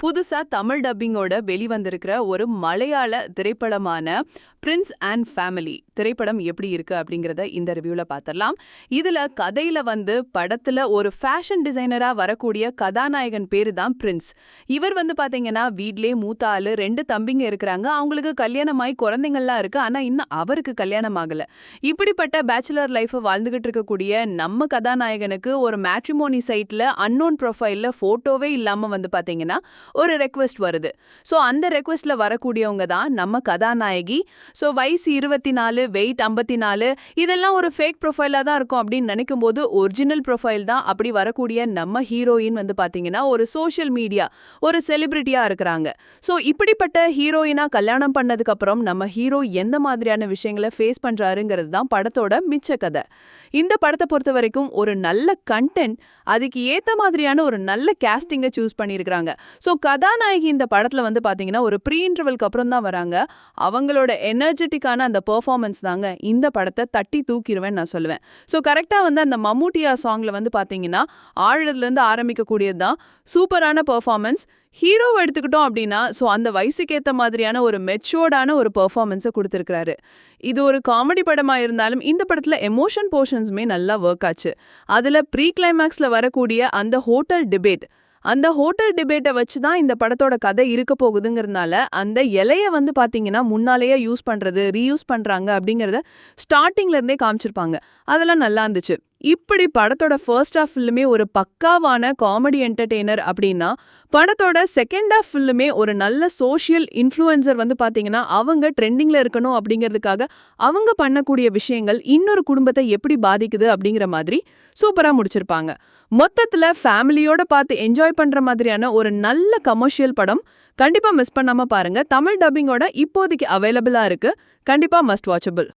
புதுசா தமிழ் டப்பிங்கோட வெளிவந்திருக்கிற ஒரு மலையாள திரைப்படமான பிரின்ஸ் அண்ட் ஃபேமிலி திரைப்படம் எப்படி இருக்கு அப்படிங்கறத இந்த ரிவ்யூல பாத்திரலாம். இதுல கதையில படத்துல ஒரு ஃபேஷன் டிசைனரா வரக்கூடிய கதாநாயகன் பேரு தான் பிரின்ஸ். இவர் பாத்தீங்கன்னா வீட்லயே மூத்த ஆளு, 2 தம்பிங்க இருக்கிறாங்க. அவங்களுக்கு கல்யாணமாயி குழந்தைங்கள்லாம் இருக்கு. ஆனா இன்னும் அவருக்கு கல்யாணம் ஆகல. இப்படிப்பட்ட பேச்சுலர் லைஃப் வாழ்ந்துகிட்டு இருக்கக்கூடிய நம்ம கதாநாயகனுக்கு ஒரு மேட்ரிமோனி சைட்ல அன்னோன் ப்ரொஃபைல்ல போட்டோவே இல்லாம பாத்தீங்கன்னா ஒரு ரெக்வெஸ்ட் வருது. ஸோ அந்த ரெக்வெஸ்ட்ல வரக்கூடியவங்க தான் நம்ம கதாநாயகி. ஸோ வயசு 24, வெயிட் 54, இதெல்லாம் ஒரு ஃபேக் ப்ரொஃபைலாக தான் இருக்கும் அப்படின்னு நினைக்கும் போது ஒரிஜினல் ப்ரொஃபைல் தான். அப்படி வரக்கூடிய நம்ம ஹீரோயின் பார்த்தீங்கன்னா ஒரு சோஷியல் மீடியா ஒரு செலிபிரிட்டியா இருக்கிறாங்க. ஸோ இப்படிப்பட்ட ஹீரோயினா கல்யாணம் பண்ணதுக்கு அப்புறம் நம்ம ஹீரோ எந்த மாதிரியான விஷயங்களை ஃபேஸ் பண்றாருங்கிறது தான் படத்தோட மிச்ச கதை. இந்த படத்தை பொறுத்த வரைக்கும் ஒரு நல்ல கண்டென்ட், அதுக்கு ஏத்த மாதிரியான ஒரு நல்ல கேஸ்டிங்கை சூஸ் பண்ணியிருக்கிறாங்க. ஸோ கதாநாயகி இந்த படத்துல பாத்தீங்கன்னா ஒரு ப்ரீ இன்டர்வலுக்கு அப்புறம் தான் வராங்க. அவங்களோட எனர்ஜெட்டிக்கான அந்த பெர்ஃபார்மன்ஸ் தாங்க இந்த படத்தை தட்டி தூக்கிடுவேன் நான் சொல்லுவேன். ஸோ கரெக்டா அந்த மம்முட்டியா சாங்ல பாத்தீங்கன்னா ஆழத்துல இருந்து ஆரம்பிக்கக்கூடியது தான் சூப்பரான பெர்ஃபார்மன்ஸ். ஹீரோவை எடுத்துக்கிட்டோம் அப்படின்னா ஸோ அந்த வயசுக்கு ஏற்ற மாதிரியான ஒரு மெச்சோர்டான ஒரு பெர்ஃபார்மன்ஸை கொடுத்துருக்காரு. இது ஒரு காமெடி படமா இருந்தாலும் இந்த படத்துல எமோஷன் போர்ஷன்ஸுமே நல்லா ஒர்க் ஆச்சு. அதுல ப்ரீ கிளைமேக்ஸ்ல வரக்கூடிய அந்த ஹோட்டல் டிபேட்டை வச்சு தான் இந்த படத்தோட கதை இருக்க போகுதுங்கிறதுனால அந்த இலைய பாத்தீங்கன்னா முன்னாலேயே யூஸ் பண்றது, ரீயூஸ் பண்றாங்க அப்படிங்கறத ஸ்டார்டிங்ல இருந்தே காமிச்சிருப்பாங்க. அதெல்லாம் நல்லா இருந்துச்சு. இப்படி படத்தோட ஃபர்ஸ்ட் ஹாஃப் ஃபுல்லுமே ஒரு பக்காவான காமெடி என்டர்டெய்னர் அப்படின்னா, படத்தோட செகண்ட் ஹாஃப் ஃபுல்லுமே ஒரு நல்ல சோஷியல் இன்ஃப்ளூயன்சர் பாத்தீங்கன்னா அவங்க ட்ரெண்டிங்ல இருக்கணும் அப்படிங்கிறதுக்காக அவங்க பண்ணக்கூடிய விஷயங்கள் இன்னொரு குடும்பத்தை எப்படி பாதிக்குது அப்படிங்கிற மாதிரி சூப்பரா முடிச்சிருப்பாங்க. மொத்தத்துல ஃபேமிலியோட பார்த்து என்ஜாய் பண்ற மாதிரியான ஒரு நல்ல கமர்ஷியல் படம். கண்டிப்பா மிஸ் பண்ணாம பாருங்க. தமிழ் டப்பிங்கோட இப்போதைக்கு அவைலபிளா இருக்கு. கண்டிப்பா மஸ்ட் வாட்சபிள்.